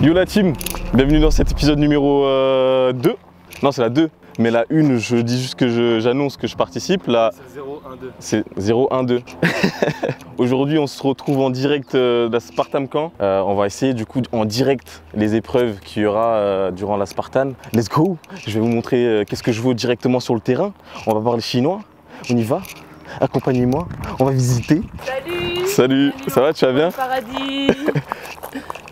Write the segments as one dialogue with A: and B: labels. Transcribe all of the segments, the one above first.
A: Yo la team, bienvenue dans cet épisode numéro 2. Non, c'est la 2, mais la 1, je dis juste que j'annonce que je participe. La... C'est 0-1-2. Aujourd'hui, on se retrouve en direct de la Spartan Camp. On va essayer du coup en direct les épreuves qu'il y aura durant la Spartan. Let's go! Je vais vous montrer qu'est-ce que je vois directement sur le terrain. On va parler chinois. On y va? Accompagnez-moi, on va visiter.
B: Salut!
A: Salut, ça va, tu vas bien?
B: Paradis.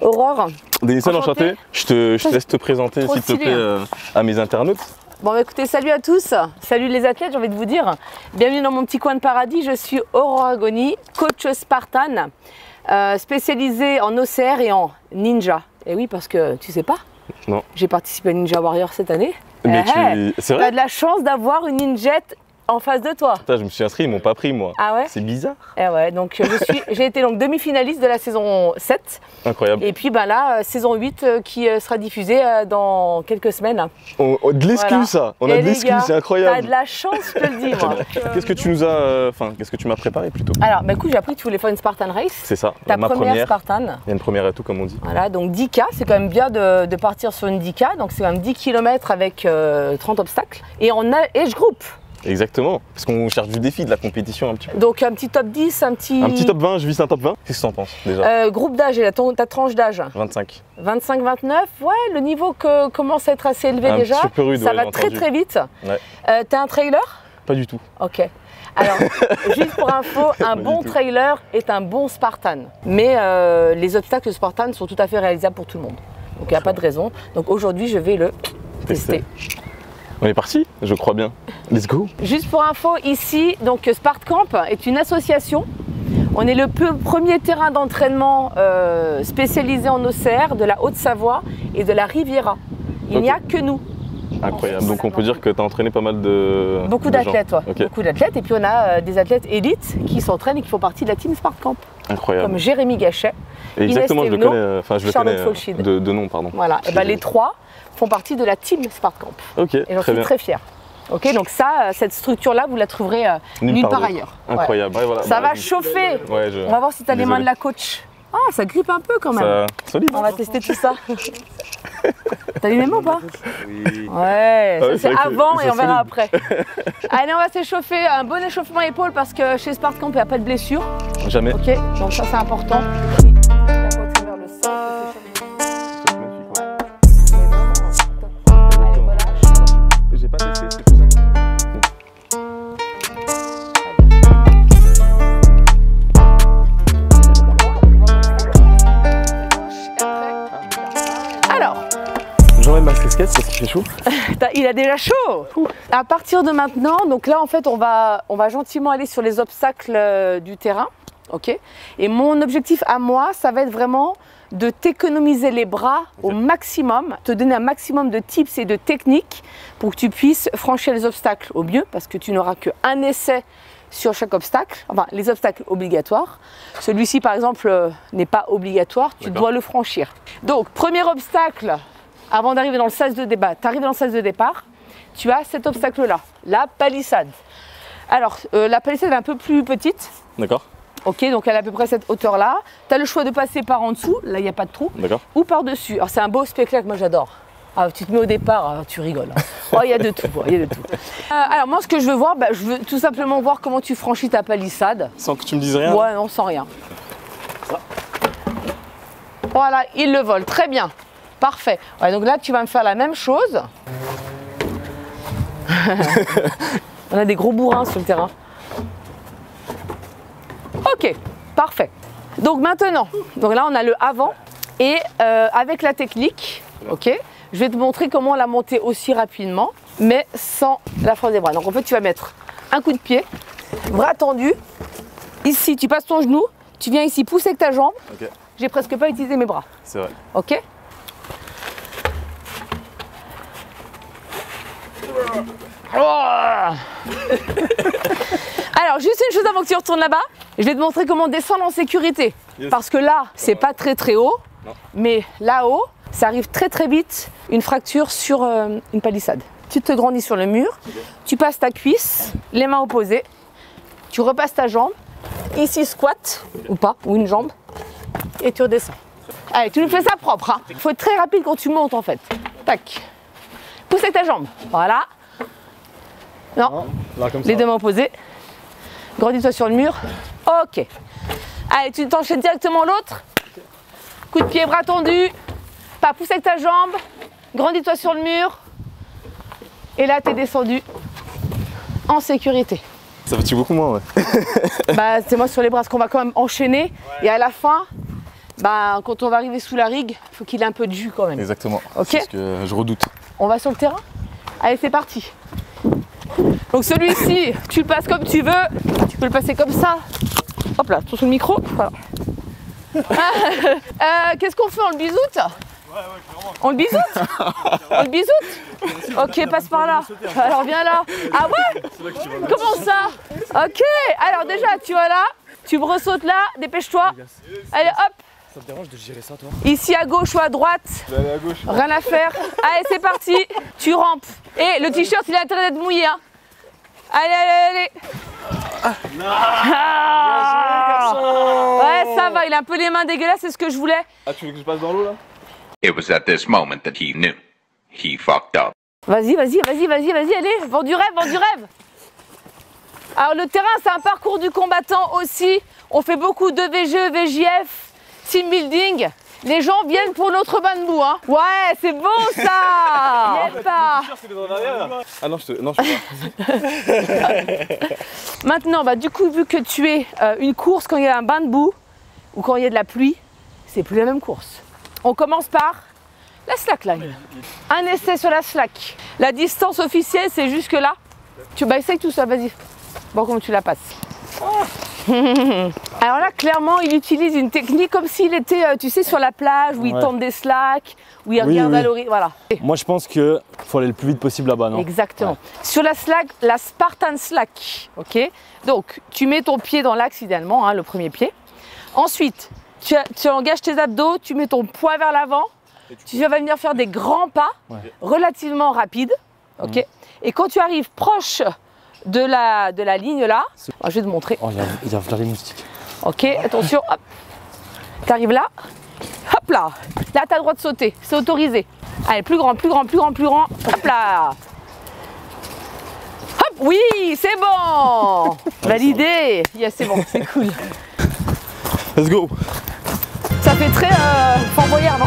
B: Aurore.
A: Denison, enchanté. Je te laisse te présenter s'il te plaît à mes internautes.
B: Bon bah écoutez, salut à tous, salut les athlètes, j'ai envie de vous dire. Bienvenue dans mon petit coin de paradis, je suis Aurore Agoni, coach Spartan, spécialisée en OCR et en ninja. Et oui, parce que tu sais pas,
A: non. J'ai
B: participé à Ninja Warrior cette année.
A: Mais c'est vrai?
B: Tu as de la chance d'avoir une ninjette en face de toi.
A: Putain, je me suis inscrit, ils m'ont pas pris moi.
B: Ah ouais?
A: C'est bizarre.
B: Eh ouais, donc j'ai été donc demi-finaliste de la saison 7.
A: Incroyable.
B: Et puis ben là, saison 8 qui sera diffusée dans quelques semaines.
A: De l'exclu voilà. Ça, on a de l'exclu, c'est incroyable.
B: T'as de la chance, je te le dis moi.
A: Qu'est-ce que tu nous as, qu'est-ce que tu m'as préparé plutôt?
B: Alors, bah écoute, j'ai appris que tu voulais faire une Spartan Race.
A: C'est ça,
B: ta première Spartan.
A: Il y a une première et tout comme on dit.
B: Voilà, donc 10K, c'est quand même bien de partir sur une 10K. Donc c'est quand même 10 km avec 30 obstacles. Et on a age group.
A: Exactement, parce qu'on cherche du défi, de la compétition un petit peu.
B: Donc un petit top 10, un petit
A: top 20, je vise un top 20. Qu'est-ce que tu en penses déjà?
B: Groupe d'âge et ta tranche d'âge?
A: 25.
B: 25-29, ouais, le niveau commence à être assez élevé déjà.
A: Petit peu rude,
B: ça va très très vite.
A: Ouais.
B: T'as un trailer?
A: Pas du tout.
B: Ok. Alors, juste pour info, un bon trailer est un bon Spartan. Mais les obstacles Spartan sont tout à fait réalisables pour tout le monde. Donc il n'y a pas de raison. Donc aujourd'hui, je vais le tester.
A: On est parti, je crois bien. Let's go.
B: Juste pour info, ici, donc Spartcamp est une association. On est le premier terrain d'entraînement spécialisé en OCR de la Haute-Savoie et de la Riviera. Il n'y a que nous.
A: Incroyable. Donc on peut dire que tu as entraîné pas mal de...
B: Beaucoup d'athlètes, ouais.
A: Okay.
B: Beaucoup d'athlètes. Et puis on a des athlètes élites qui s'entraînent et qui font partie de la team Spartcamp.
A: Incroyable.
B: Comme Jérémy Gachet,
A: exactement,
B: Inès
A: je le connais, enfin je le connais de nom, pardon.
B: Voilà, et ben les trois font partie de la team Spartcamp.
A: Ok,
B: et j'en suis très fière. Ok, donc ça, cette structure-là, vous la trouverez nulle part ailleurs.
A: Incroyable. Ouais, voilà.
B: Ça va chauffer.
A: Ouais,
B: on va voir si tu as les mains de la coach. Ah, ça grippe un peu quand même.
A: Solide.
B: On va tester tout ça. T'as les mêmes ou pas? Oui. Ouais, ça c'est avant et on verra après. Allez, on va s'échauffer, un bon échauffement épaule parce que chez Spartcamp, il n'y a pas de blessure.
A: Jamais.
B: Ok, donc ça c'est important. La poitrine vers le sol.
A: J'ai pas testé, c'est tout ça.
B: Alors,
A: j'enlève ma casquette parce qu'il fait chaud.
B: Il a déjà chaud. À partir de maintenant, donc là en fait on va gentiment aller sur les obstacles du terrain. Ok. Et mon objectif à moi, ça va être vraiment de t'économiser les bras au maximum, te donner un maximum de tips et de techniques pour que tu puisses franchir les obstacles au mieux, parce que tu n'auras qu'un essai sur chaque obstacle, enfin les obstacles obligatoires. Celui-ci par exemple n'est pas obligatoire, tu dois le franchir. Donc premier obstacle, avant d'arriver dans le sas de départ, tu arrives dans le sas de départ, tu as cet obstacle-là, la palissade. Alors la palissade est un peu plus petite.
A: D'accord.
B: Ok, donc elle a à peu près cette hauteur-là. Tu as le choix de passer par en dessous, là il n'y a pas de trou, ou par-dessus. Alors c'est un beau spectacle, moi j'adore. Ah, tu te mets au départ, tu rigoles. Oh, il y a de tout, il y a de tout. Alors moi ce que je veux voir, je veux tout simplement voir comment tu franchis ta palissade.
A: Sans que tu me dises rien?
B: Ouais, non, sans rien. Voilà, il le vole, très bien. Parfait. Ouais, donc là tu vas me faire la même chose. On a des gros bourrins sur le terrain. Ok, parfait. Donc maintenant, là on a le avant et avec la technique, ok, je vais te montrer comment la monter aussi rapidement, mais sans la force des bras. Donc en fait, tu vas mettre un coup de pied, bras tendu. Ici, tu passes ton genou, tu viens ici pousser avec ta jambe.
A: Okay.
B: J'ai presque pas utilisé mes bras.
A: C'est vrai.
B: Ok. Alors, juste une chose avant que tu retournes là-bas, je vais te montrer comment descendre en sécurité. Yes. Parce que là, c'est pas très très haut, mais là-haut, ça arrive très très vite, une fracture sur une palissade. Tu te grandis sur le mur, tu passes ta cuisse, les mains opposées, tu repasses ta jambe, ici squat, ou pas, ou une jambe, et tu redescends. Allez, tu nous fais ça propre. Hein. Faut être très rapide quand tu montes en fait. Tac. Pousse avec ta jambe. Voilà. Non.
C: Là, comme ça.
B: Les deux mains opposées. Grandis-toi sur le mur. Ok. Allez, tu t'enchaînes directement l'autre. Coup de pied, bras tendu. Pas pousse avec ta jambe. Grandis-toi sur le mur. Et là, tu es descendu en sécurité.
A: Ça fatigue beaucoup moins, ouais.
B: Bah, c'est moi sur les bras, parce qu'on va quand même enchaîner. Et à la fin, bah, quand on va arriver sous la rigue, il faut qu'il ait un peu de jus quand même.
A: Exactement.
B: Ok.
A: C'est ce que je redoute.
B: On va sur le terrain? Allez, c'est parti. Donc celui-ci, tu le passes comme tu veux. Tu peux le passer comme ça. Hop là, sur le micro. Voilà. Qu'est-ce qu'on fait? On le bisoute? On le bisoute? On le bisoute? Ok, passe par là. Alors viens là. Ah ouais? Comment ça? Ok. Alors déjà, tu vas là. Tu me ressautes là. Dépêche-toi. Allez, hop.
C: Ça te dérange de gérer ça, toi?
B: Ici à gauche ou à droite?
A: Je vais aller à gauche.
B: Rien à faire. Allez, c'est parti. Tu rampes. Et le t-shirt, il a intérêt d'être mouillé. Hein. Allez, allez, allez. Ah. Ouais, ça va. Il a un peu les mains dégueulasses. C'est ce que je voulais.
A: Ah, tu veux que je passe dans l'eau là?
D: It was at this moment that he knew. He fucked up.
B: Vas-y, vas-y, vas-y, vas-y, vas-y. Allez, vends du rêve, vends du rêve. Alors, le terrain, c'est un parcours du combattant aussi. On fait beaucoup de VGE, VJF, team building. Les gens viennent pour notre bain de boue, hein. Ouais, c'est bon ça. Pas.
A: Ah non, je peux pas.
B: Maintenant, bah, du coup, vu que tu es une course quand il y a un bain de boue ou quand il y a de la pluie, c'est plus la même course. On commence par la slackline. Un essai sur la slack. La distance officielle, c'est jusque là. Tu essaye tout ça, vas-y. Bon, comment tu la passes? Alors là, clairement, il utilise une technique comme s'il était, tu sais, sur la plage, où il tente des slacks, où il regarde à l'horizon, voilà.
C: Moi, je pense qu'il faut aller le plus vite possible là-bas, non?
B: Exactement.
C: Ouais.
B: Sur la slack, la Spartan slack, ok? Donc, tu mets ton pied dans l'axe idéalement, hein, le premier pied. Ensuite, tu engages tes abdos, tu mets ton poids vers l'avant, tu vas venir faire des grands pas, relativement rapides, ok? Et quand tu arrives proche de la ligne là, je vais te montrer.
C: Oh, il y a plein de moustiques.
B: Ok, attention, hop. Tu arrives là, hop là. Là, tu as le droit de sauter, c'est autorisé. Allez, plus grand, plus grand, plus grand, plus grand. Hop là. Hop, oui, c'est bon. Validé. Yes, c'est bon, c'est cool.
A: Let's go.
B: Ça fait très Fort Boyard, non?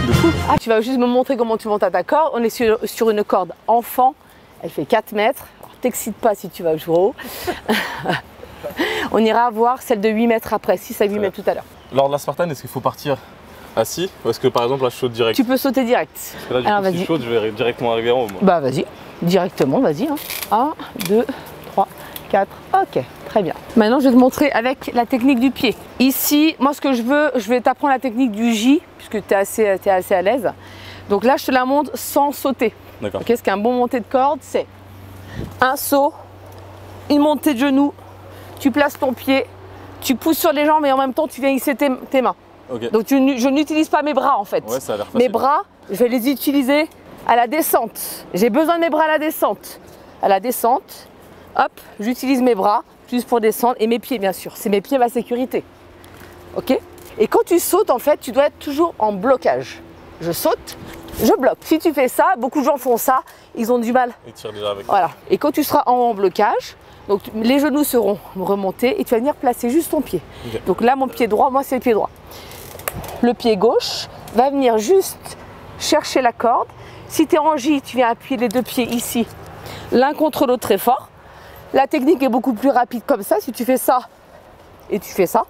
B: De fou. Ah, tu vas juste me montrer comment tu montes à ta corde. On est sur une corde enfant. Elle fait 4 mètres. T'excite pas si tu vas jouer haut. On ira voir celle de 8 mètres après, 6 à 8 mètres tout à l'heure.
A: Lors de la Spartan, est-ce qu'il faut partir assis ou est-ce que par exemple là je saute direct?
B: Tu peux sauter direct.
A: Parce que là,
B: Alors,
A: si je saute, je vais directement arriver en haut. Moi.
B: Bah vas-y, directement, vas-y. Hein. 1, 2, 3, 4, ok, très bien. Maintenant je vais te montrer avec la technique du pied. Ici, moi ce que je vais t'apprendre la technique du J, puisque tu es assez à l'aise. Donc là je te la montre sans sauter.
A: D'accord.
B: Okay, ce qu'un bon montée de corde, c'est un saut, une montée de genoux, tu places ton pied, tu pousses sur les jambes et en même temps tu viens hisser tes mains.
A: Okay.
B: Donc je n'utilise pas mes bras en fait.
A: Ouais, ça a l'air facile.
B: Mes bras, je vais les utiliser à la descente. J'ai besoin de mes bras à la descente. À la descente, hop, j'utilise mes bras juste pour descendre et mes pieds bien sûr. C'est mes pieds ma sécurité. Ok? Et quand tu sautes en fait, tu dois être toujours en blocage. Je saute, je bloque. Si tu fais ça, beaucoup de gens font ça, ils ont du mal.
A: Ils tirent déjà avec.
B: Voilà. Et quand tu seras en blocage, donc les genoux seront remontés et tu vas venir placer juste ton pied. Okay. Donc là, mon pied droit, moi c'est le pied droit. Le pied gauche va venir juste chercher la corde. Si tu es en J, tu viens appuyer les deux pieds ici, l'un contre l'autre très fort. La technique est beaucoup plus rapide comme ça. Si tu fais ça et tu fais ça,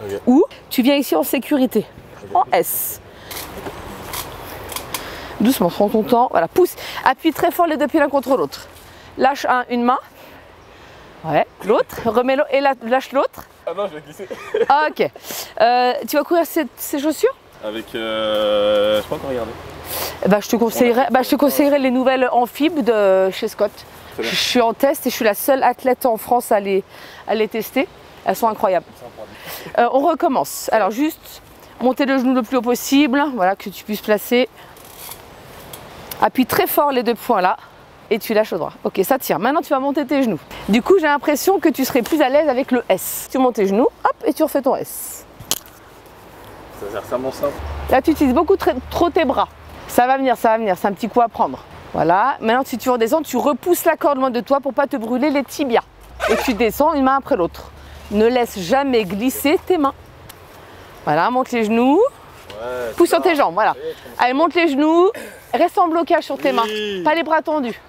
B: okay. Ou tu viens ici en sécurité, okay. En S. Doucement, prends ton temps, voilà, pousse, appuie très fort les deux pieds l'un contre l'autre. Lâche une main, ouais, l'autre, remets-le et lâche l'autre.
A: Ah non, je vais glisser.
B: Ah, ok. Tu vas courir ces chaussures?
A: Avec, je peux encore regarder.
B: Bah, je te conseillerais les nouvelles amphibes de chez Scott. Je suis en test et je suis la seule athlète en France à les tester. Elles sont incroyables. On recommence. Alors juste, monter le genou le plus haut possible, voilà, que tu puisses placer. Appuie très fort les deux points là et tu lâches au droit. Ok, ça tire. Maintenant, tu vas monter tes genoux. Du coup, j'ai l'impression que tu serais plus à l'aise avec le S. Tu montes tes genoux, hop, et tu refais ton S.
A: C'est extrêmement simple.
B: Là, tu utilises beaucoup trop tes bras. Ça va venir, c'est un petit coup à prendre. Voilà. Maintenant, si tu redescends, tu repousses la corde loin de toi pour pas te brûler les tibias. Et tu descends une main après l'autre. Ne laisse jamais glisser tes mains. Voilà, monte les genoux. Ouais, pousse sur tes jambes, voilà. Allez, monte les genoux. Reste en blocage sur tes mains. Pas les bras tendus.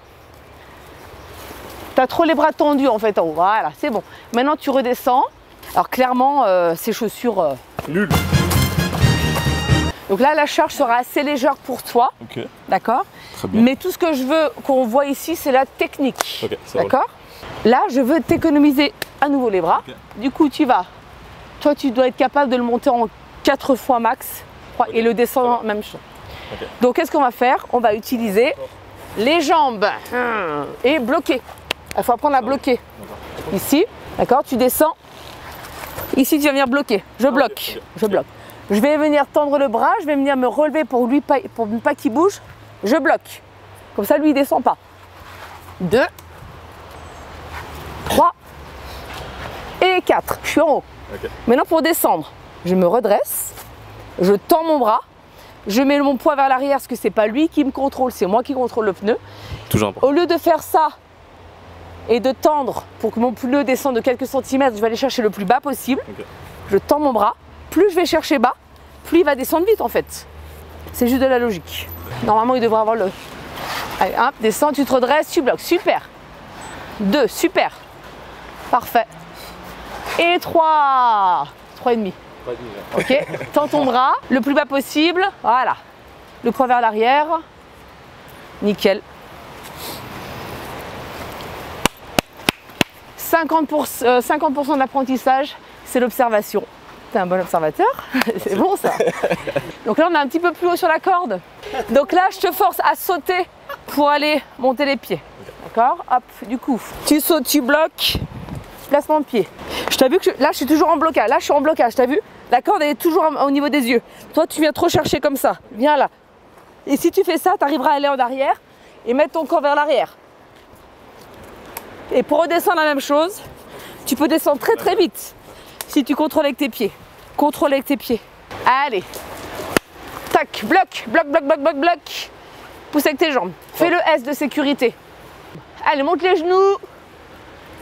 B: Tu as trop les bras tendus en fait en haut. Voilà, c'est bon. Maintenant, tu redescends. Alors clairement, ces chaussures...
A: Nul.
B: Donc là, la charge sera assez légère pour toi.
A: Ok.
B: D'accord.
A: Très bien.
B: Mais tout ce que je veux qu'on voit ici, c'est la technique.
A: Ok,
B: d'accord. Là, je veux t'économiser à nouveau les bras. Okay. Du coup, tu vas. Toi, tu dois être capable de le monter en 4 fois max et le descendre même chose. Okay. Donc, qu'est-ce qu'on va faire? On va utiliser les jambes et bloquer. Il faut apprendre à bloquer. Ici, d'accord. Tu descends. Ici, tu vas venir bloquer. Je bloque. Je bloque. Je vais venir tendre le bras, je vais venir me relever pour ne pas qu'il bouge. Je bloque. Comme ça, lui, il ne descend pas. 2, 3 et 4. Je suis en haut. Okay. Maintenant, pour descendre, je me redresse, je tends mon bras, je mets mon poids vers l'arrière parce que ce n'est pas lui qui me contrôle, c'est moi qui contrôle le pneu.
A: Toujours important.
B: Au lieu de faire ça et de tendre pour que mon pneu descende de quelques centimètres, je vais aller chercher le plus bas possible. Okay. Je tends mon bras. Plus je vais chercher bas, plus il va descendre vite en fait. C'est juste de la logique. Normalement, il devrait avoir le... Allez, 1, descends, tu te redresses, tu bloques. Super. 2, super. Parfait. Et 3. 3,5. Ok. Tends ton bras le plus bas possible. Voilà. Le poids vers l'arrière. Nickel. 50% de l'apprentissage, c'est l'observation. T'es un bon observateur, c'est bon ça. Donc là on est un petit peu plus haut sur la corde. Donc là je te force à sauter pour aller monter les pieds. D'accord? Hop, du coup, tu sautes, tu bloques, placement de pied. Je t'ai vu que là je suis toujours en blocage, là je suis en blocage, t'as vu? La corde elle est toujours au niveau des yeux. Toi tu viens trop chercher comme ça, viens là. Et si tu fais ça, tu arriveras à aller en arrière et mettre ton corps vers l'arrière. Et pour redescendre la même chose, tu peux descendre très très vite. Si tu contrôles avec tes pieds. Contrôle avec tes pieds. Allez. Tac, bloc, bloc, bloc, bloc, bloc, bloc. Pousse avec tes jambes. Fais le S de sécurité. Allez, monte les genoux.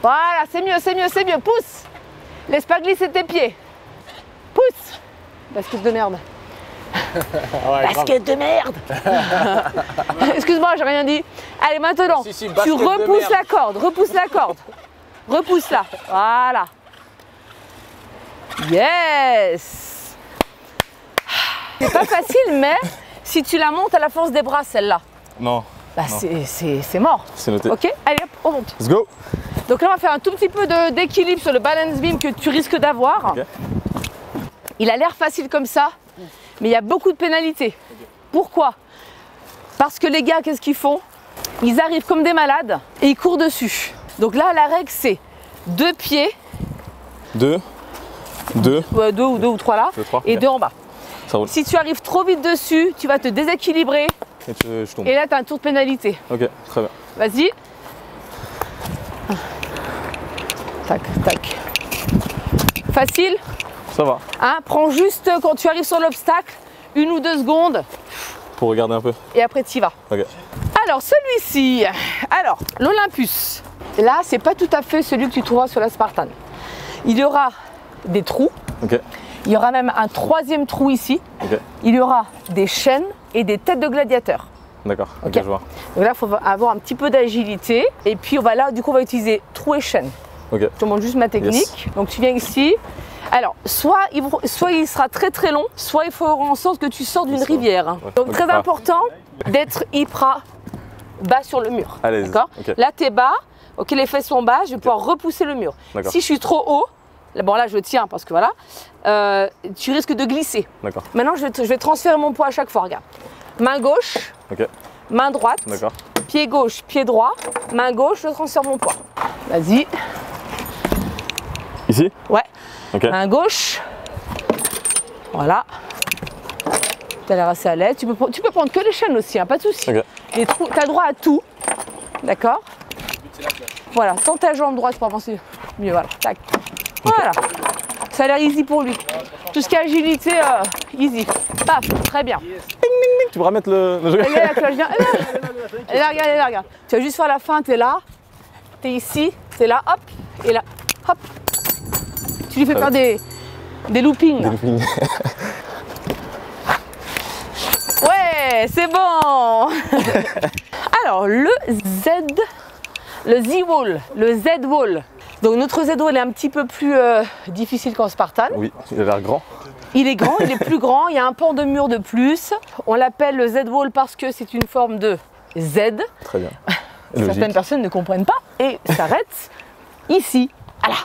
B: Voilà, c'est mieux, c'est mieux, c'est mieux. Pousse. Laisse pas glisser tes pieds. Pousse. Basket de merde. Ouais, basket de merde. Excuse-moi, j'ai rien dit. Allez, maintenant, tu repousses la corde. Repousse la corde. Repousse-la. Voilà. Yes! C'est pas facile, mais si tu la montes à la force des bras, celle-là.
A: Non.
B: Bah c'est mort.
A: C'est noté.
B: Ok, allez hop, on monte.
A: Let's go!
B: Donc là, on va faire un tout petit peu d'équilibre sur le balance beam que tu risques d'avoir. Okay. Il a l'air facile comme ça, mais il y a beaucoup de pénalités. Okay. Pourquoi? Parce que les gars, qu'est-ce qu'ils font? Ils arrivent comme des malades et ils courent dessus. Donc là, la règle, c'est 2 pieds.
C: 2
B: ou 3 là, et okay. 2 en bas.
A: Ça roule.
B: Si tu arrives trop vite dessus, tu vas te déséquilibrer. Et là, tu as un tour de pénalité.
A: Ok, très bien.
B: Vas-y. Tac, tac. Facile?
A: Ça va.
B: Hein, prends juste quand tu arrives sur l'obstacle, 1 ou 2 secondes.
A: Pour regarder un peu.
B: Et après, tu y vas.
A: Ok.
B: Alors, celui-ci. Alors, l'Olympus. Là, c'est pas tout à fait celui que tu trouveras sur la Spartan. Il y aura des trous.
A: Okay.
B: Il y aura même un 3e trou ici.
A: Okay.
B: Il y aura des chaînes et des têtes de gladiateurs.
A: D'accord,
B: okay.
A: Je vois.
B: Donc là, il faut avoir un petit peu d'agilité. Et puis, on va utiliser trou et chaîne.
A: Okay.
B: Je te montre juste ma technique. Yes. Donc, tu viens ici. Alors, soit il sera très très long, soit il faut en sorte que tu sors d'une rivière. Ouais. Donc, très important d'être hyper bas sur le mur. D'accord. Okay. Là, tu es bas. Ok, les fesses sont bas, je vais pouvoir repousser le mur. Si je suis trop haut, bon là je tiens parce que voilà, tu risques de glisser. Maintenant je vais transférer mon poids à chaque fois, regarde. Main gauche, main droite, pied gauche, pied droit, main gauche, je transfère mon poids. Vas-y.
A: Ici?
B: Ouais. Main gauche. Voilà. Tu as l'air assez à l'aise. Tu peux prendre que les chaînes aussi, hein, pas de souci. Tu as droit à tout. D'accord? Voilà, tends ta jambe droite pour avancer mieux, voilà, tac. Voilà, ça a l'air easy pour lui. Tout ce qui est agilité, easy. Paf, très bien.
A: Tu pourras mettre le. Non, je-
B: Elle est là, tu vois, je viens. Elle est là, regarde, elle est là, regarde. Tu vas juste faire la fin, t'es là, t'es ici, t'es là, hop, et là, hop. Tu lui fais faire des loopings.
A: Des loopings.
B: Ouais, c'est bon. Alors, le Z-Wall, le Z-Wall. Donc notre Z-Wall est un petit peu plus difficile qu'en Spartan.
A: Oui, il a l'air grand.
B: Il est grand, il est plus grand, il y a un pan de mur de plus. On l'appelle le Z-Wall parce que c'est une forme de Z.
A: Très bien.
B: Certaines
A: Logique.
B: personnes ne comprennent pas et s'arrêtent ici. Voilà.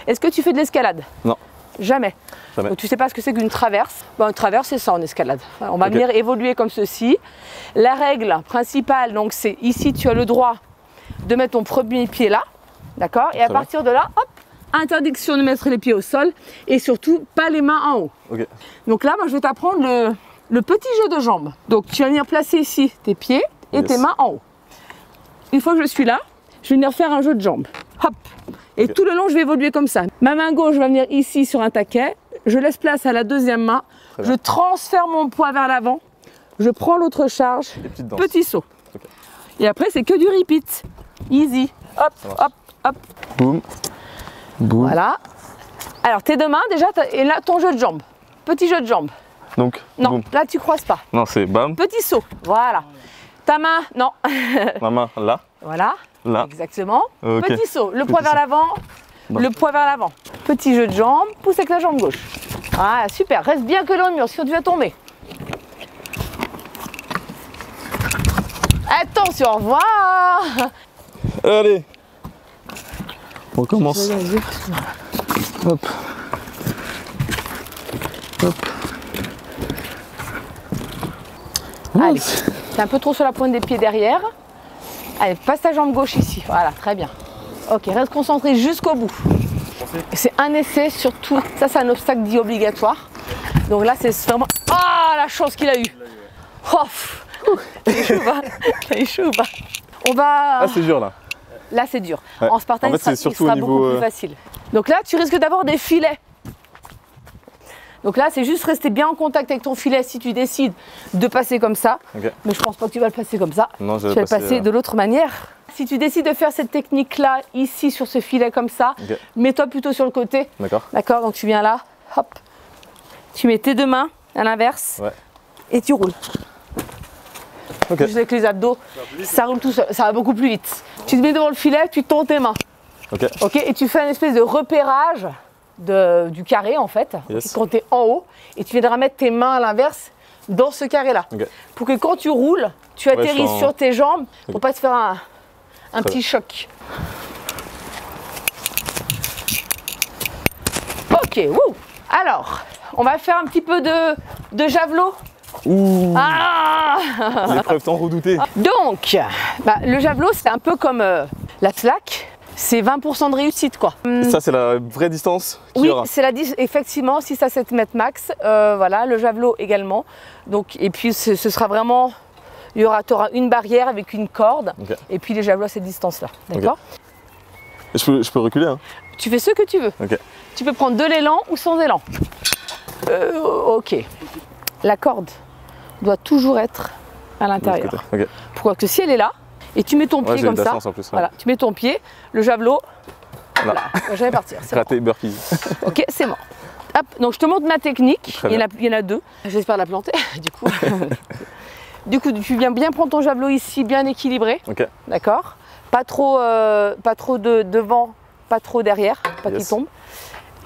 B: Est-ce que tu fais de l'escalade?
A: Non.
B: Jamais.
A: Jamais.
B: Donc, tu sais pas ce que c'est qu'une traverse? Bon, une traverse, c'est ça en escalade. On va
A: Ok.
B: venir évoluer comme ceci. La règle principale, donc, c'est ici, tu as le droit de mettre ton premier pied là. D'accord? Et à
A: Très bien.
B: partir de là, hop, interdiction de mettre les pieds au sol et surtout pas les mains en haut.
A: Ok.
B: Donc là, moi, je vais t'apprendre le petit jeu de jambes. Donc, tu vas venir placer ici tes pieds et
A: Yes.
B: tes mains en haut. Une fois que je suis là, je vais venir faire un jeu de jambes. Hop. Et
A: Ok.
B: tout le long, je vais évoluer comme ça. Ma main gauche va venir ici sur un taquet. Je laisse place à la deuxième main.
A: Très bien.
B: Je transfère mon poids vers l'avant. Je prends l'autre charge.
A: Des petites danses.
B: Petit saut.
A: Ok.
B: Et après, c'est que du repeat. Easy. Hop, hop, hop.
A: Boum. Boum.
B: Voilà. Alors, tes deux mains, déjà, et là, ton jeu de jambes. Petit jeu de jambes.
A: Donc,
B: Non,
A: boum.
B: là, tu croises pas.
A: Non, c'est bam.
B: Petit saut. Voilà. Ta main, non.
A: Ma main là.
B: Voilà.
A: Là.
B: Exactement.
A: Ok.
B: Petit saut. Le
A: Petit
B: poids vers
A: saut.
B: l'avant.
A: Bon.
B: Le poids vers l'avant. Petit jeu de jambes. Pousse avec la jambe gauche. Ah, super. Reste bien que dans le mur, sinon tu vas tomber. Attention, au revoir.
A: Allez. On commence. Hop. Hop.
B: Allez. T'es un peu trop sur la pointe des pieds derrière. Allez, passe ta jambe gauche ici. Voilà, très bien. Ok, reste concentré jusqu'au bout. C'est un essai sur tout. Ça, c'est un obstacle dit obligatoire. Donc là, c'est vraiment. Ah, la chance qu'il a eue. Oh, pff. T'as eu chaud ou pas? T'as eu chaud ou pas? On va.
A: Ah, c'est dur là.
B: Là, c'est dur.
A: Ouais.
B: En Spartan,
A: En fait,
B: il sera,
A: c'est surtout
B: il sera
A: au niveau,
B: beaucoup plus facile. Donc là, tu risques d'avoir des filets. Donc là, c'est juste rester bien en contact avec ton filet si tu décides de passer comme ça.
A: Ok.
B: Mais je pense pas que tu vas le passer comme ça.
A: Non, je
B: Tu vas le passer de l'autre manière. Si tu décides de faire cette technique-là, ici, sur ce filet comme ça,
A: Ok.
B: mets-toi plutôt sur le côté.
A: D'accord.
B: D'accord? Donc tu viens là, hop. Tu mets tes deux mains à l'inverse
A: Ouais.
B: et tu roules.
A: Ok.
B: Juste avec les abdos, ça roule tout seul. Ça va beaucoup plus vite. Tu te mets devant le filet, tu tends tes mains.
A: Ok.
B: Ok, et tu fais une espèce de repérage du carré en fait,
A: Yes.
B: quand tu es en haut, et tu viendras mettre tes mains à l'inverse dans ce carré-là.
A: Ok.
B: Pour que quand tu roules, tu
A: Ouais,
B: atterrisses
A: je suis en-
B: sur tes jambes pour
A: Ok.
B: pas te faire un
A: Très
B: petit
A: bien.
B: choc. Ok, wouh. Alors, on va faire un petit peu de javelot.
A: Ouh.
B: Ah
A: L'épreuve tant redoutée.
B: Donc, bah, le javelot, c'est un peu comme la slack. C'est 20% de réussite, quoi.
A: Ça, c'est la vraie distance qu'il y
B: Oui,
A: aura.
B: c'est effectivement 6 à 7 mètres max. Voilà, le javelot également. Donc, et puis, ce sera vraiment. Tu auras une barrière avec une corde.
A: Ok.
B: Et puis, les javelots à cette distance-là. D'accord?
A: Je peux reculer, hein.
B: Tu fais ce que tu veux.
A: Ok.
B: Tu peux prendre de l'élan ou sans élan. Ok. La corde doit toujours être à
A: De l'autre
B: l'intérieur.
A: côté. Ok.
B: Pourquoi? Parce que si elle est là, et tu mets ton
A: Ouais,
B: pied
A: j'ai
B: comme
A: de la
B: ça,
A: chance en plus. ouais.
B: voilà, tu mets ton pied, le javelot,
A: Là.
B: je vais partir. C'est
A: Raté, burpees.
B: bon. Ok, c'est bon. Hop, donc je te montre ma technique.
A: Très
B: Il y en a deux. J'espère la planter. Du coup. Du coup, tu viens bien prendre ton javelot ici, bien équilibré.
A: Ok.
B: D'accord? Pas trop de devant, pas trop derrière, pas qu'il
A: Yes.
B: tombe.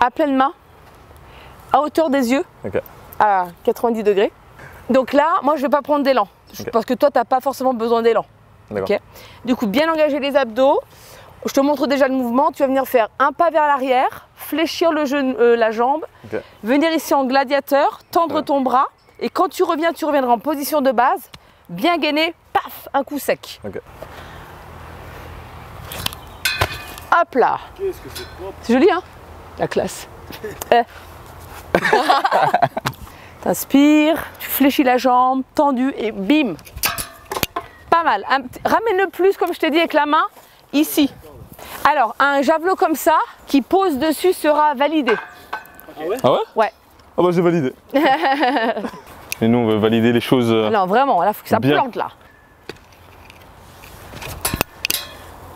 B: À pleine main, à hauteur des yeux,
A: Ok.
B: à 90 degrés. Donc là, moi, je ne vais pas prendre d'élan.
A: Ok.
B: Parce que toi, tu n'as pas forcément besoin d'élan.
A: D'accord.
B: Ok. Du coup, bien engager les abdos. Je te montre déjà le mouvement. Tu vas venir faire un pas vers l'arrière, fléchir la jambe,
A: Ok.
B: venir ici en gladiateur, tendre
A: Ouais.
B: ton bras. Et quand tu reviendras en position de base, bien gainer, paf, un coup sec.
A: Ok.
B: Hop là.
C: Qu'est-ce que c'est propre.
B: C'est joli, hein? La classe. T'inspires, tu fléchis la jambe, tendu et bim. Pas mal. Ramène-le plus, comme je t'ai dit, avec la main, ici. Alors, un javelot comme ça, qui pose dessus, sera validé.
A: Ah ouais?
B: Ouais.
A: Ah bah j'ai validé. Et nous on veut valider les choses.
B: Non, vraiment, là, faut que ça
A: Bien.
B: plante là.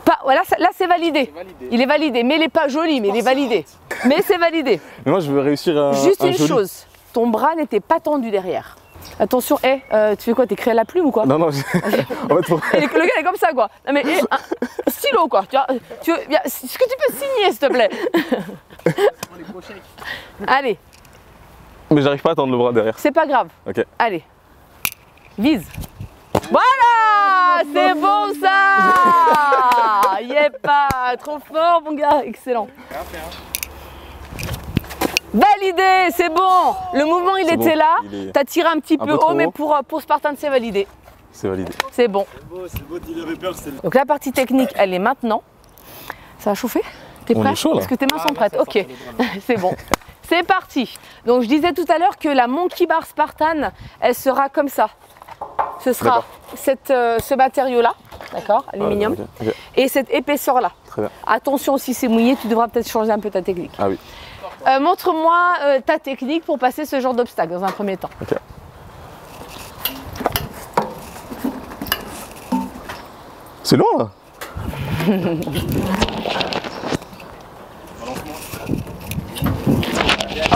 B: Pas, voilà, là c'est validé. Il est validé, mais il n'est pas joli, mais il est validé. Mais c'est validé.
A: Mais moi je veux réussir à.
B: Juste une chose, ton bras n'était pas tendu derrière. Attention, tu fais quoi? T'es créé à la plume ou quoi?
A: Non, non, en fait, pour...
B: Le gars est comme ça quoi. Non mais un stylo quoi. Est-ce que tu peux signer s'il te plaît? Allez,
A: Mais j'arrive pas à tendre le bras derrière.
B: c'est pas grave.
A: Ok.
B: Allez, vise. Voilà, c'est bon ça. Pas trop fort mon gars, excellent. Validé, c'est bon. Le mouvement il
A: C'est
B: était
A: bon,
B: là.
A: il est
B: T'as tiré un petit
A: un
B: peu
A: peu trop
B: haut, mais
A: haut.
B: pour Spartan c'est validé.
A: C'est validé.
B: C'est bon.
C: C'est beau, il avait peur, c'était le...
B: Donc la partie technique, elle est maintenant. Ça va chauffer? T'es
A: On
B: prêt?
A: est chaud, là.
B: Est-ce que tes mains sont prêtes? Ok, c'est bon. C'est parti. Donc je disais tout à l'heure que la Monkey Bar Spartan, elle sera comme ça. Ce sera ce matériau-là, d'accord, aluminium,
A: Ok.
B: et cette épaisseur-là.
A: Très bien.
B: Attention, si c'est mouillé, tu devras peut-être changer un peu ta technique.
A: Ah oui.
B: Montre-moi ta technique pour passer ce genre d'obstacle dans un premier temps.
A: Ok. C'est long là.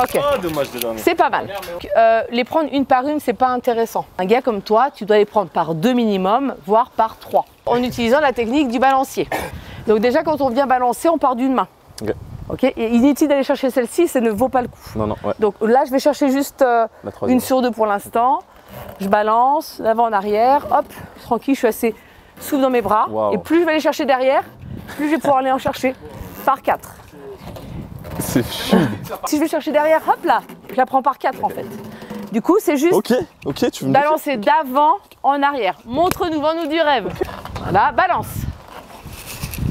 B: Ok.
C: Oh, dommage de dernier.
B: C'est pas mal. Les prendre une par une, c'est pas intéressant. Un gars comme toi, tu dois les prendre par 2 minimum, voire par 3, en utilisant la technique du balancier. Donc déjà, quand on vient balancer, on part d'une main.
A: Ok.
B: Ok. Et inutile d'aller chercher celle-ci, ça ne vaut pas le coup.
A: Non, non, ouais.
B: Donc là, je vais chercher juste
A: La troisième.
B: une sur deux pour l'instant. Je balance, d'avant en arrière, hop, tranquille, je suis assez souple dans mes bras.
A: Wow.
B: Et plus je vais aller chercher derrière, plus je vais pouvoir aller en chercher par 4.
A: C'est fluide.
B: Si je vais chercher derrière, hop là, je la prends par 4 en fait. Du coup, c'est juste
A: Ok, ok, tu veux me
B: balancer d'avant en arrière. Montre-nous, vends-nous du rêve. Voilà, balance.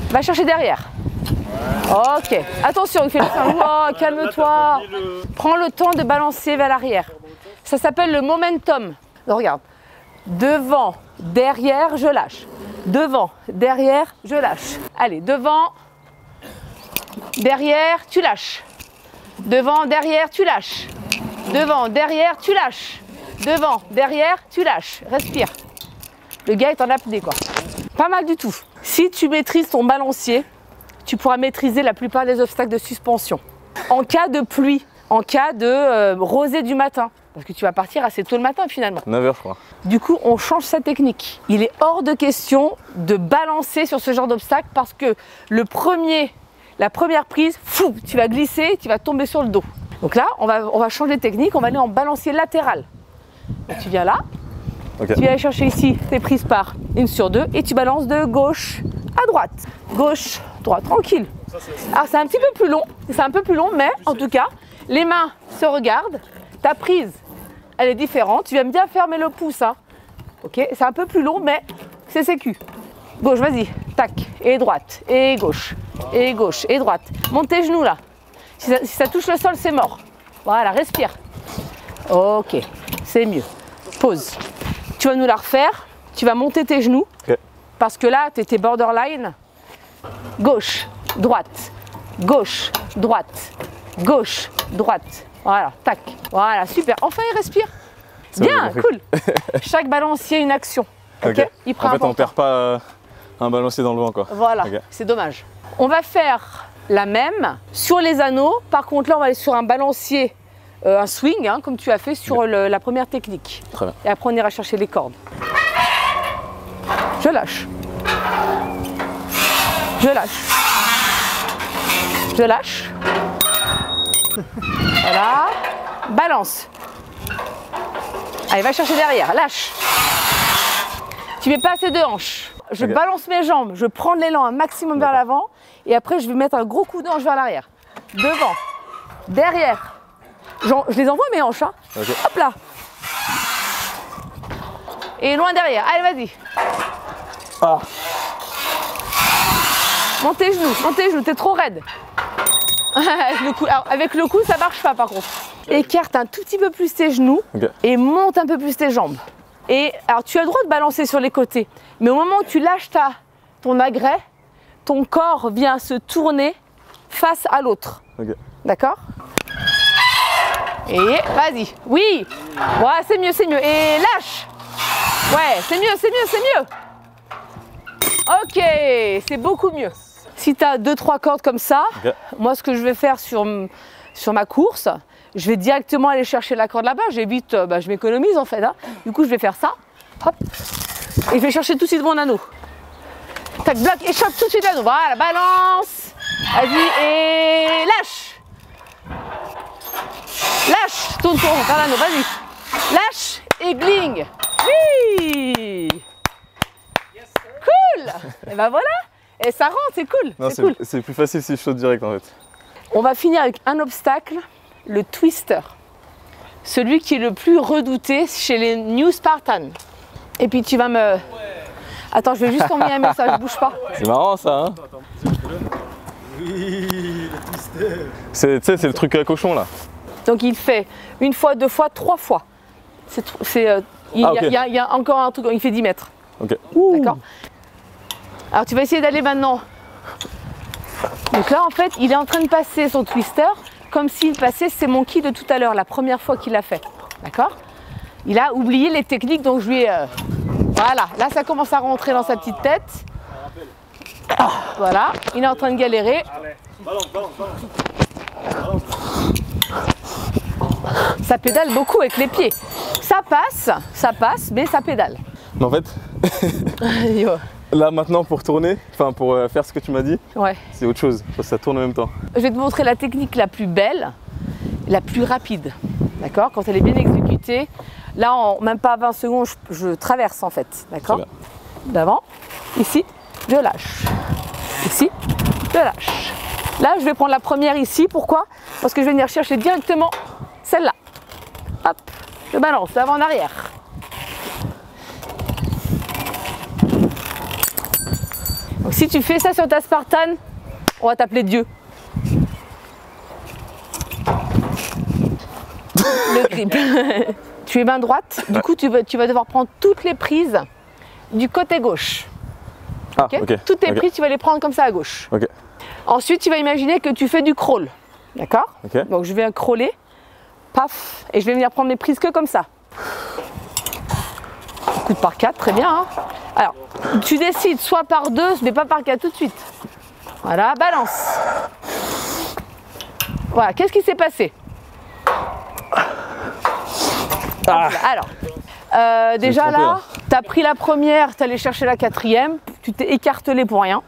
B: Va chercher derrière. Ok, attention, il fait le sein. Oh, calme-toi. Prends le temps de balancer vers l'arrière. Ça s'appelle le momentum. Donc, regarde. Devant, derrière, je lâche. Devant, derrière, je lâche. Allez, devant, derrière, tu lâches. Devant, derrière, tu lâches. Devant, derrière, tu lâches. Devant, derrière, tu lâches. Respire. Le gars est en apnée, quoi. Pas mal du tout. Si tu maîtrises ton balancier, tu pourras maîtriser la plupart des obstacles de suspension. En cas de pluie, en cas de rosée du matin, parce que tu vas partir assez tôt le matin finalement.
A: 9h, je crois.
B: Du coup, on change sa technique. Il est hors de question de balancer sur ce genre d'obstacle parce que la première prise, fou, tu vas glisser, tu vas tomber sur le dos. Donc là, on va changer de technique, on va aller en balancier latéral. Donc tu viens là,
A: Ok.
B: tu viens aller chercher ici tes prises par 1 sur 2 et tu balances de gauche à droite. Gauche, droite, tranquille. Alors c'est un petit peu plus long, mais en tout cas, les mains se regardent, ta prise, elle est différente. Tu viens bien fermer le pouce, hein. Ok, c'est un peu plus long, mais c'est sécu. Gauche, vas-y, tac, et droite, et gauche, et droite. Monte tes genoux là. Si ça touche le sol, c'est mort. Voilà, respire. Ok, c'est mieux. Pause. Tu vas nous la refaire. Tu vas monter tes genoux.
A: Ok.
B: Parce que là, tu étais borderline. Gauche, droite, gauche, droite, gauche, droite. Voilà, tac. Voilà, super. Enfin, il respire.
A: C'est
B: Bien,
A: bon,
B: cool. Chaque balancier, une action. Ok. Il prend
A: En fait, on
B: important.
A: perd pas un balancier dans le vent, quoi.
B: Voilà,
A: Ok.
B: c'est dommage. On va faire la même sur les anneaux. Par contre, là, on va aller sur un balancier, un swing, hein, comme tu as fait sur la première technique.
A: Très bien.
B: Et après, on ira chercher les cordes. Je lâche. Je lâche. Je lâche. Voilà. Balance. Allez, va chercher derrière. Lâche. Tu mets pas assez de hanches. Je
A: Ok.
B: balance mes jambes. Je prends de l'élan un maximum vers l'avant. Et après, je vais mettre un gros coup de hanche vers l'arrière. Devant. Derrière. Je les envoie mes hanches. Hein.
A: Ok.
B: Hop là. Et loin derrière. Allez, vas-y.
A: Ah.
B: Monte tes genoux, t'es trop raide. Avec le cou, ça marche pas par contre. Écarte un tout petit peu plus tes genoux
A: Ok.
B: et monte un peu plus tes jambes. Et alors tu as le droit de balancer sur les côtés, mais au moment où tu lâches ton agrès, ton corps vient se tourner face à l'autre.
A: Ok.
B: D'accord? Et vas-y. Oui. Ouais, c'est mieux, c'est mieux. Et lâche. Ouais, c'est mieux, c'est mieux, c'est mieux. Ok, c'est beaucoup mieux. Si tu as 2-3 cordes comme ça, moi ce que je vais faire sur ma course, je vais directement aller chercher la corde là-bas. J'évite, je m'économise en fait. Hein. Du coup, je vais faire ça. Hop. Et je vais chercher tout de suite mon anneau. Tac, bloc et chope tout de suite l'anneau. Voilà, balance. Vas-y et lâche. Lâche. Tourne, vers l'anneau, vas-y. Lâche et gling. Oui. Cool. Et ben voilà. Et ça rentre, c'est cool. Cool.
A: C'est plus facile si je saute direct en fait.
B: On va finir avec un obstacle, le twister. Celui qui est le plus redouté chez les New Spartans. Et puis tu vas me... Attends, je vais juste envoyer un message, bouge pas.
A: C'est marrant ça, hein?
C: Oui, le twister.
A: C'est le truc à cochon là.
B: Donc il fait 1 fois, 2 fois, 3 fois. Il y a encore un truc, il fait 10 mètres.
A: Ok.
B: D'accord. Alors tu vas essayer d'aller maintenant. Donc là en fait, il est en train de passer son twister comme s'il passait ses monkeys de tout à l'heure, la première fois qu'il l'a fait. D'accord. Il a oublié les techniques, donc je lui ai... Voilà, là ça commence à rentrer dans sa petite tête. Voilà, il est en train de galérer.
C: Balance.
B: Ça pédale beaucoup avec les pieds. Ça passe, mais ça pédale.
A: Mais en fait, là maintenant pour tourner, enfin pour faire ce que tu m'as dit,
B: ouais.
A: C'est autre chose, parce que ça tourne en même temps.
B: Je vais te montrer la technique la plus belle, la plus rapide. D'accord? Quand elle est bien exécutée, là en même pas 20 secondes, je traverse en fait. D'accord? D'avant, ici, je lâche. Ici, je lâche. Là, je vais prendre la première ici. Pourquoi? Parce que je vais venir chercher directement celle-là. Hop, je balance d'avant en arrière. Donc si tu fais ça sur ta Spartan, on va t'appeler Dieu. Le grip. Tu es main droite, du coup tu vas devoir prendre toutes les prises du côté gauche.
A: Ah,
B: Okay?
A: okay.
B: Toutes tes prises, tu vas les prendre comme ça à gauche.
A: Okay.
B: Ensuite, tu vas imaginer que tu fais du crawl. D'accord?
A: Okay.
B: Donc je vais crawler, paf, et je vais venir prendre mes prises que comme ça. Coup de par 4, très bien. Hein. Alors, tu décides soit par 2, mais pas par 4 tout de suite. Voilà, balance. Voilà, qu'est-ce qui s'est passé? Alors, déjà là, tu as pris la première, tu es allé chercher la quatrième, tu t'es écartelé pour rien.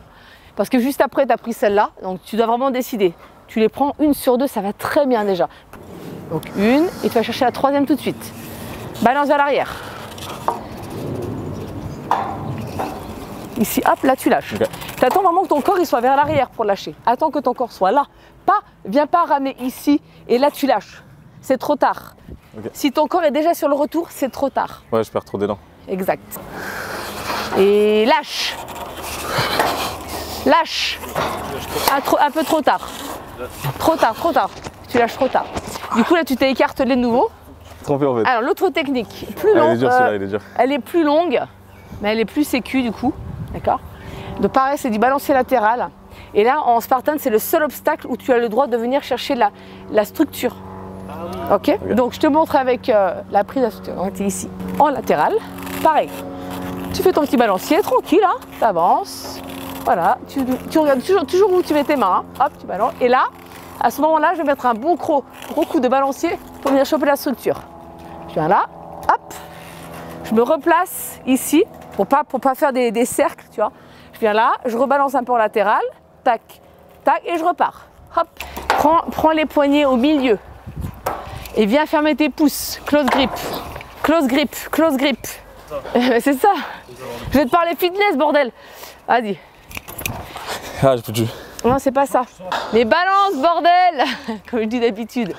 B: Parce que juste après, tu as pris celle-là, donc tu dois vraiment décider. Tu les prends 1 sur 2, ça va très bien déjà. Donc 1, et tu vas chercher la troisième tout de suite. Balance vers l'arrière. Ici, hop, là tu lâches. Okay. Tu attends vraiment que ton corps il soit vers l'arrière pour lâcher. Attends que ton corps soit là. Viens pas ramer ici et là tu lâches. C'est trop tard. Okay. Si ton corps est déjà sur le retour, c'est trop tard.
A: Ouais, je perds trop d'élan.
B: Exact. Et lâche. Lâche. Un peu trop tard. Trop tard. Tu lâches trop tard. Du coup, là, tu t'es écartelé de nouveau.
A: Trompé en fait.
B: Alors, l'autre technique, plus longue.
A: Elle est dure, celle-là, elle est dure.
B: Elle est plus longue, mais elle est plus sécu du coup. D'accord? Donc, pareil, c'est du balancier latéral. Et là, en Spartan, c'est le seul obstacle où tu as le droit de venir chercher la structure. Okay. Donc, je te montre avec la prise de la structure. Donc, tu es ici, en latéral. Pareil. Tu fais ton petit balancier, tranquille, hein, tu avances. Voilà, tu regardes toujours où tu mets tes mains. Hein. Hop, tu balances. Et là, à ce moment-là, je vais mettre un bon gros coup de balancier pour venir choper la structure. Je viens là, hop. Je me replace ici pour pas faire des cercles, tu vois. Je viens là, je rebalance un peu en latéral. Tac, tac, et je repars. Hop. Prends les poignets au milieu. Et viens fermer tes pouces. Close grip. Close grip. Close grip. C'est ça. Je vais te parler fitness, bordel. Vas-y.
A: Ah, je peux plus.
B: Non, c'est pas ça. Mais balance, bordel. Comme je dis d'habitude.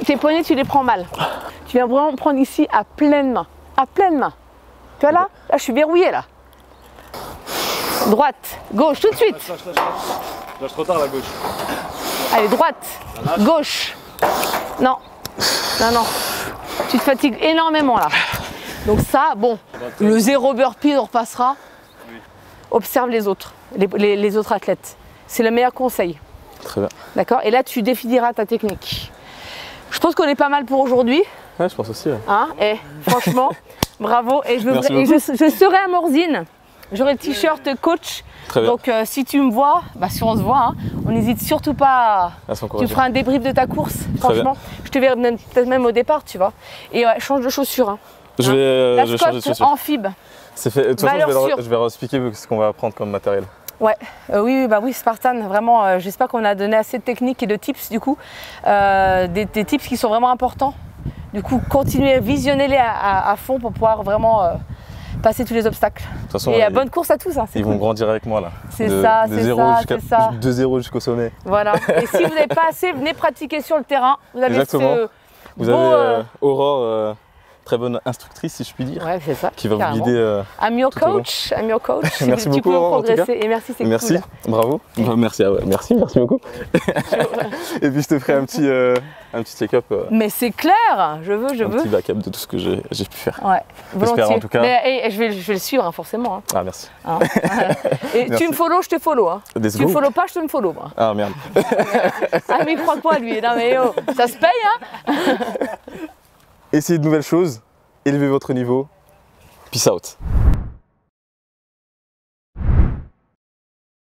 B: Tes poignets, tu les prends mal. Tu viens vraiment prendre ici à pleine main. À pleine main. Tu vois là? Là, je suis verrouillée, là. Droite, gauche, tout de suite.
C: Lâche trop tard la gauche.
B: Allez, droite, gauche. Non, non. Tu te fatigues énormément là. Donc ça, bon, le 0 burpee, on repassera. Oui. Observe les autres, les autres athlètes. C'est le meilleur conseil.
A: Très bien.
B: D'accord? Et là, tu définiras ta technique. Je pense qu'on est pas mal pour aujourd'hui.
A: Ouais, je pense aussi. Ouais.
B: Hein, et franchement, bravo. Et,
A: Merci
B: je serai à Morzine. J'aurai le t-shirt coach.
A: Très bien.
B: Donc si tu me vois, bah, si on se voit, hein, on n'hésite surtout pas. Tu me feras un débrief de ta course. Franchement, je te verrai peut-être même au départ, tu vois. Et ouais, change de chaussures. Hein.
A: Je vais changer de chaussures.
B: Amphib.
A: C'est fait. De toute façon, je vais expliquer ce qu'on va prendre comme matériel.
B: Ouais, oui, Spartan, vraiment, j'espère qu'on a donné assez de techniques et de tips du coup, des tips qui sont vraiment importants. Du coup, continuez, visionnez-les à fond pour pouvoir vraiment passer tous les obstacles. De toute façon, et bonne course à tous. Hein,
A: ils vont grandir avec moi là.
B: C'est ça, c'est ça.
A: De 0 jusqu'au sommet.
B: Voilà. Et si vous n'avez pas assez, venez pratiquer sur le terrain. Vous avez
A: vous avez Aurore. Très bonne instructrice, si je puis dire,
B: ouais, c'est ça,
A: qui va vous guider.
B: I'm your coach.
A: Merci beaucoup.
B: Tu peux progresser et merci, c'est cool.
A: Merci, bravo. Merci, merci beaucoup. Et puis je te ferai un petit check-up.
B: Mais c'est clair, je veux.
A: Un petit backup de tout ce que j'ai pu faire.
B: Ouais,
A: j'espère en tout cas.
B: Mais je vais le suivre, hein, forcément. Hein.
A: Ah, merci.
B: Hein. Et merci. Tu me follow, je te follow. Hein. Tu me follow pas, je te me follow. Moi.
A: Ah merde.
B: Ah mais il croit quoi lui? Non mais oh, ça se paye hein.
A: Essayez de nouvelles choses, élevez votre niveau. Peace out.